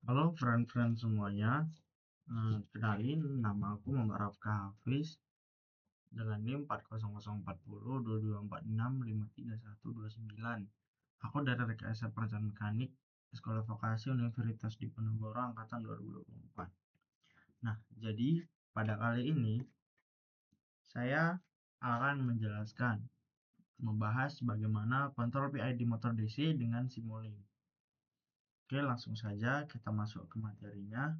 Halo friend-friend semuanya, kenalin nama aku Muhammad Rafka Hafiz dengan NIM 400402246533129. Aku dari Rekayasa Perencanaan Mekanik Sekolah Vokasi Universitas Diponegoro Angkatan 2024. Nah, jadi pada kali ini saya akan membahas bagaimana kontrol PID motor DC dengan Simulink. Oke, langsung saja kita masuk ke materinya.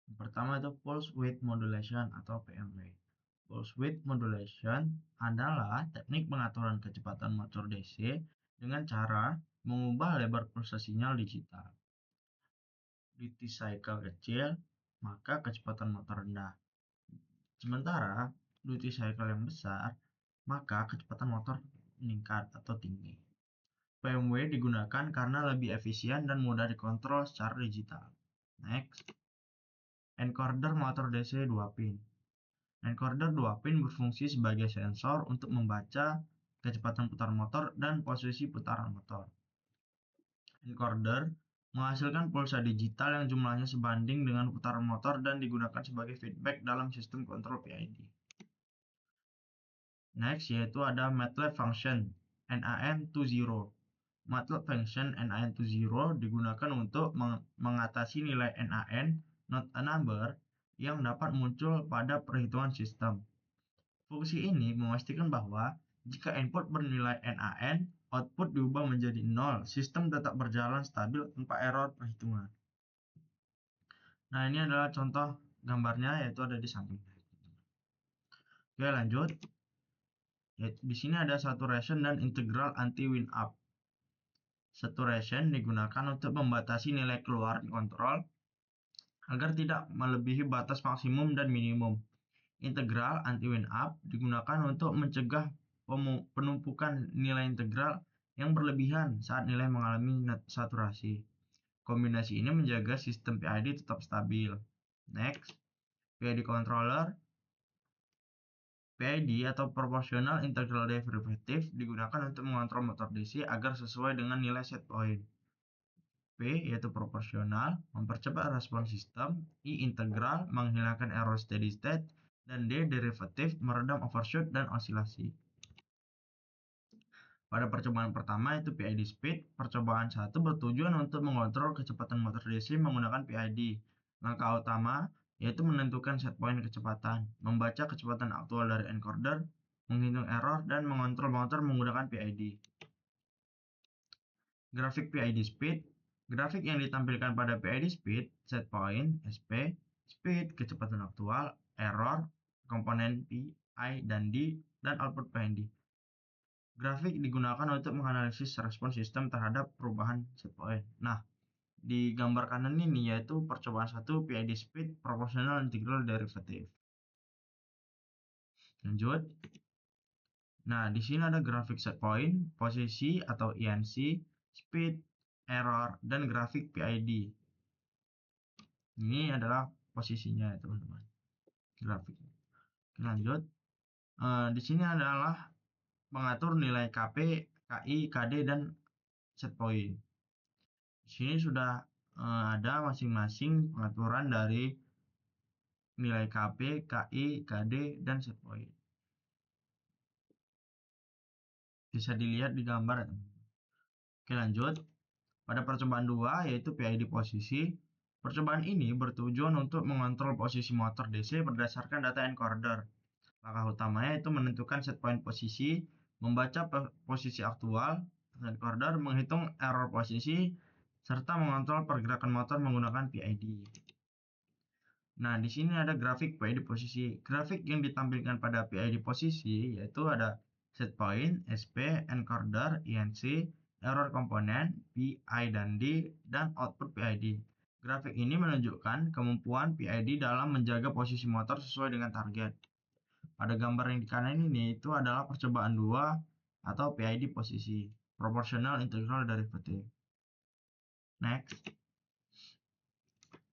Yang pertama itu Pulse Width Modulation atau PMW. Pulse Width Modulation adalah teknik pengaturan kecepatan motor DC dengan cara mengubah lebar pulsa sinyal digital. Duty cycle kecil, maka kecepatan motor rendah. Sementara duty cycle yang besar, maka kecepatan motor meningkat atau tinggi. PMW digunakan karena lebih efisien dan mudah dikontrol secara digital. Next, encoder motor DC 2 pin. Encoder 2 pin berfungsi sebagai sensor untuk membaca kecepatan putar motor dan posisi putaran motor. Encoder menghasilkan pulsa digital yang jumlahnya sebanding dengan putaran motor dan digunakan sebagai feedback dalam sistem kontrol PID. Next yaitu ada MATLAB Function NaN20. MATLAB Function NaN20 digunakan untuk mengatasi nilai NaN not a number yang dapat muncul pada perhitungan sistem. Fungsi ini memastikan bahwa jika input bernilai NaN, output diubah menjadi 0, sistem tetap berjalan stabil tanpa error perhitungan. Nah, ini adalah contoh gambarnya, yaitu ada di samping. Oke, lanjut. Di sini ada saturation dan integral anti-wind up. Saturation digunakan untuk membatasi nilai keluar kontrol agar tidak melebihi batas maksimum dan minimum. Integral anti-wind up digunakan untuk mencegah penumpukan nilai integral yang berlebihan saat nilai mengalami saturasi. Kombinasi ini menjaga sistem PID tetap stabil. Next, PID controller. PID atau Proportional Integral Derivative digunakan untuk mengontrol motor DC agar sesuai dengan nilai set point. P yaitu proporsional, mempercepat respon sistem, I integral, menghilangkan error steady state, dan D derivatif, meredam overshoot dan osilasi. Pada percobaan pertama itu PID speed, percobaan 1 bertujuan untuk mengontrol kecepatan motor DC menggunakan PID. Langkah utama yaitu menentukan set point kecepatan, membaca kecepatan aktual dari encoder, menghitung error, dan mengontrol motor menggunakan PID. Grafik PID speed. Grafik yang ditampilkan pada PID speed, set point, SP, speed, kecepatan aktual, error, komponen P, I, dan D, dan output PID. Grafik digunakan untuk menganalisis respon sistem terhadap perubahan set point. Nah, di gambar kanan ini yaitu percobaan 1 PID speed proportional integral derivative. Lanjut. Nah, di sini ada grafik set point, posisi atau INC, speed, error, dan grafik PID. Ini adalah posisinya, teman-teman. Grafiknya. Lanjut. Di sini adalah mengatur nilai KP, KI, KD, dan set point. Di sini sudah ada masing-masing pengaturan dari nilai KP, KI, KD, dan set point. Bisa dilihat di gambar. Oke, lanjut. Pada percobaan 2 yaitu PID posisi. Percobaan ini bertujuan untuk mengontrol posisi motor DC berdasarkan data encoder. Langkah utamanya itu menentukan set point posisi, membaca posisi aktual encoder, menghitung error posisi, serta mengontrol pergerakan motor menggunakan PID. Nah, di sini ada grafik PID posisi. Grafik yang ditampilkan pada PID posisi yaitu ada set point, SP, encoder, INC, error komponen, P, I, dan D, dan output PID. Grafik ini menunjukkan kemampuan PID dalam menjaga posisi motor sesuai dengan target. Pada gambar yang di kanan ini itu adalah percobaan 2 atau PID posisi, proportional integral derivative. Next.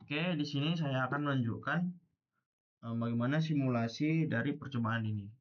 Oke, di sini saya akan menunjukkan bagaimana simulasi dari percobaan ini.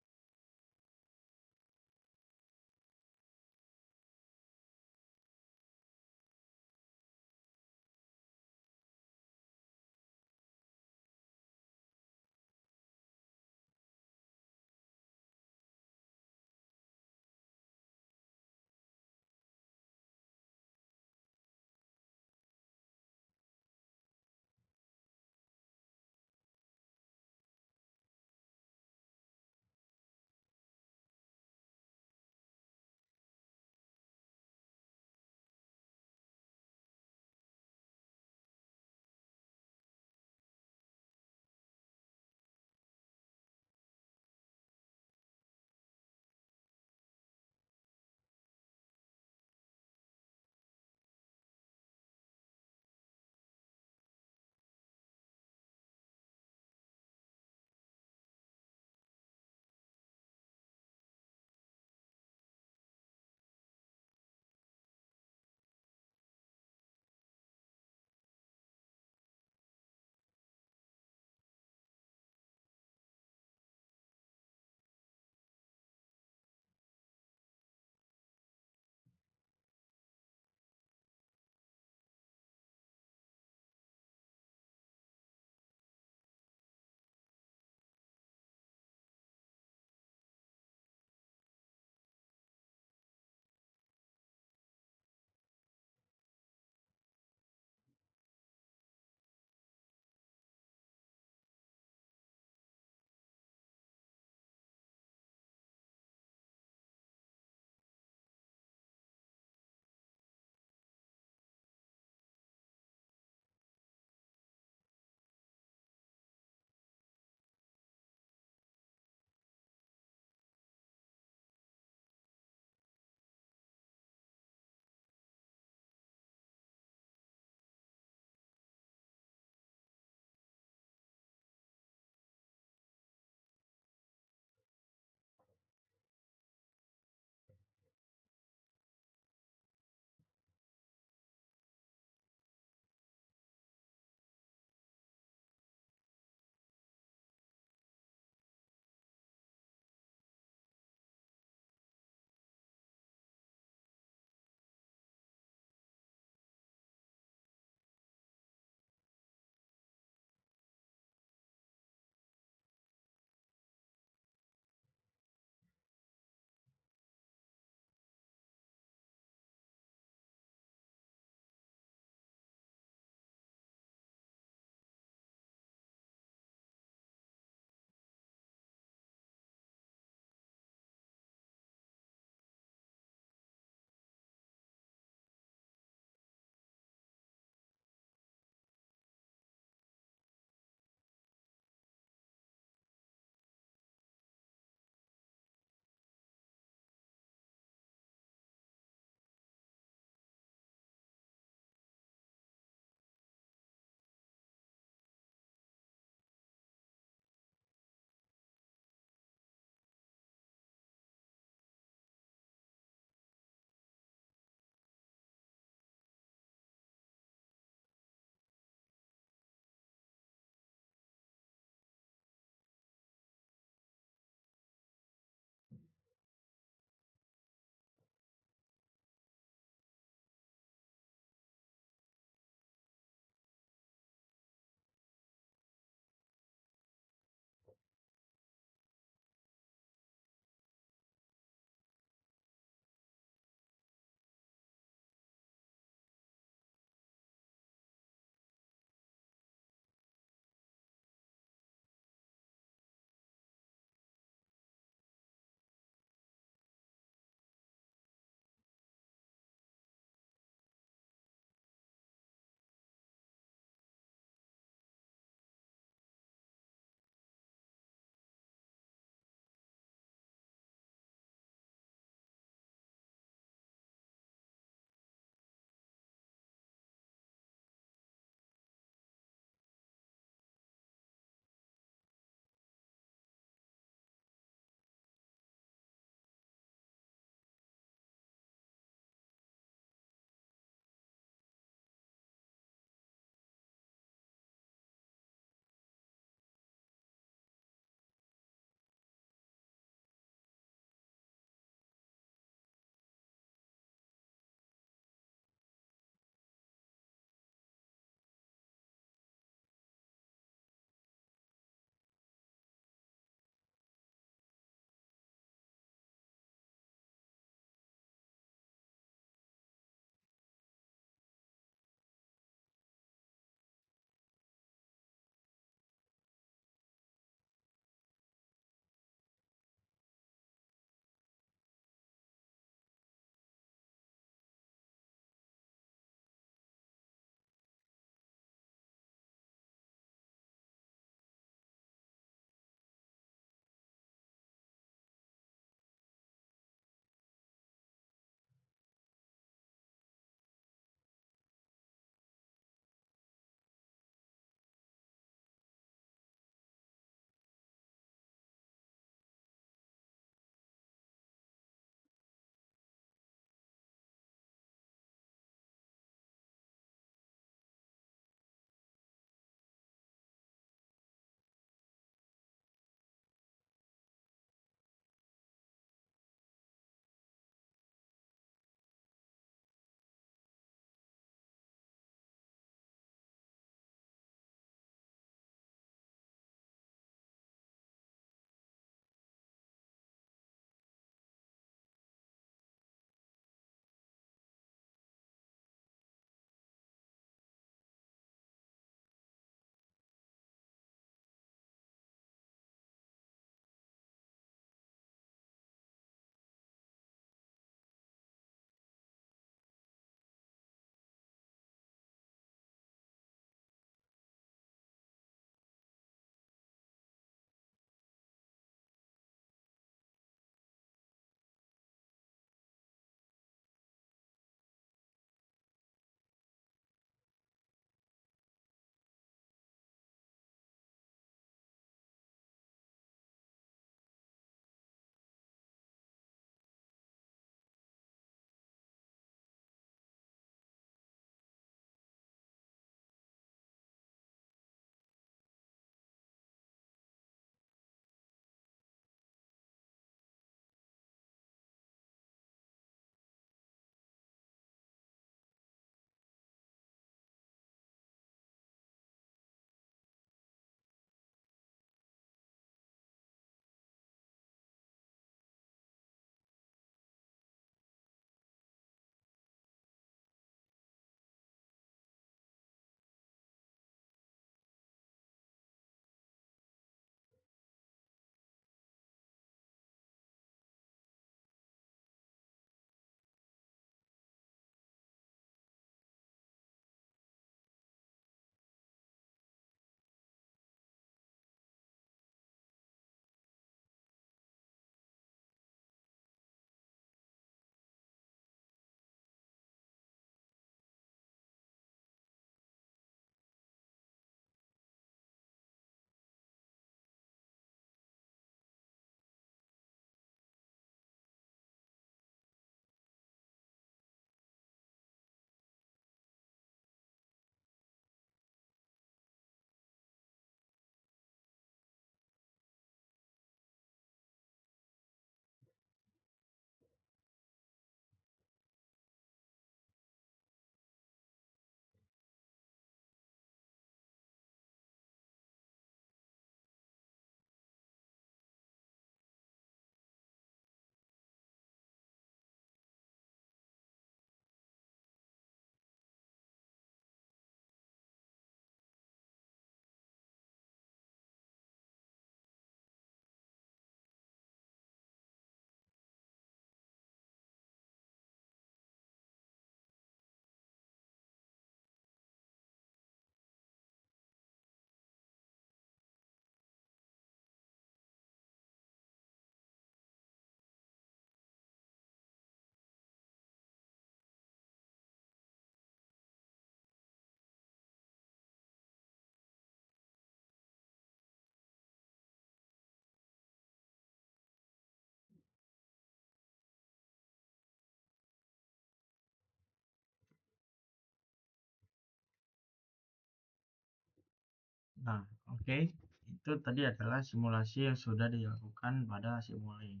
Nah, oke. Itu tadi adalah simulasi yang sudah dilakukan pada simulasi.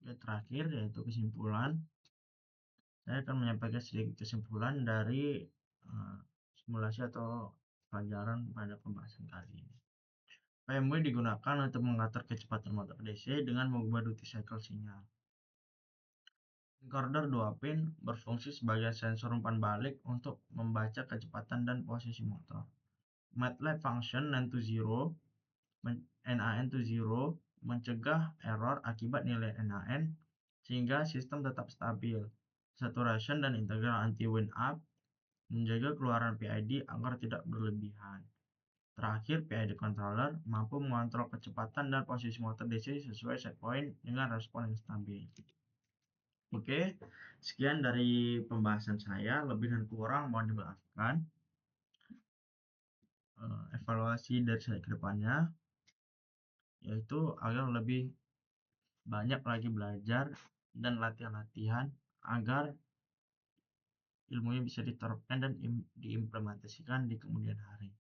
Yang terakhir yaitu kesimpulan. Saya akan menyampaikan sedikit kesimpulan dari simulasi atau pelajaran pada pembahasan kali ini. PMW digunakan untuk mengatur kecepatan motor DC dengan mengubah duty cycle sinyal. Encoder 2 pin berfungsi sebagai sensor umpan balik untuk membaca kecepatan dan posisi motor. MATLAB function NaN to 0 mencegah error akibat nilai NaN sehingga sistem tetap stabil. Saturation dan integral anti-wind up menjaga keluaran PID agar tidak berlebihan. Terakhir, PID controller mampu mengontrol kecepatan dan posisi motor DC sesuai set point dengan respon yang stabil. Oke, sekian dari pembahasan saya. Lebih dan kurang mohon dimaafkan. Evaluasi dari saya ke depannya yaitu agar lebih banyak lagi belajar dan latihan-latihan agar ilmunya bisa diterapkan dan diimplementasikan di kemudian hari.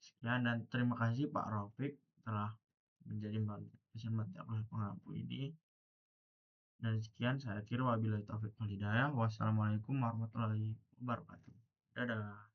Sekian dan terima kasih Pak Raufik telah menjadi dosen mata kuliah pengampu ini. Dan sekian saya akhiri wabillahi taufiq wal hidayah. Wassalamualaikum warahmatullahi wabarakatuh. Dadah.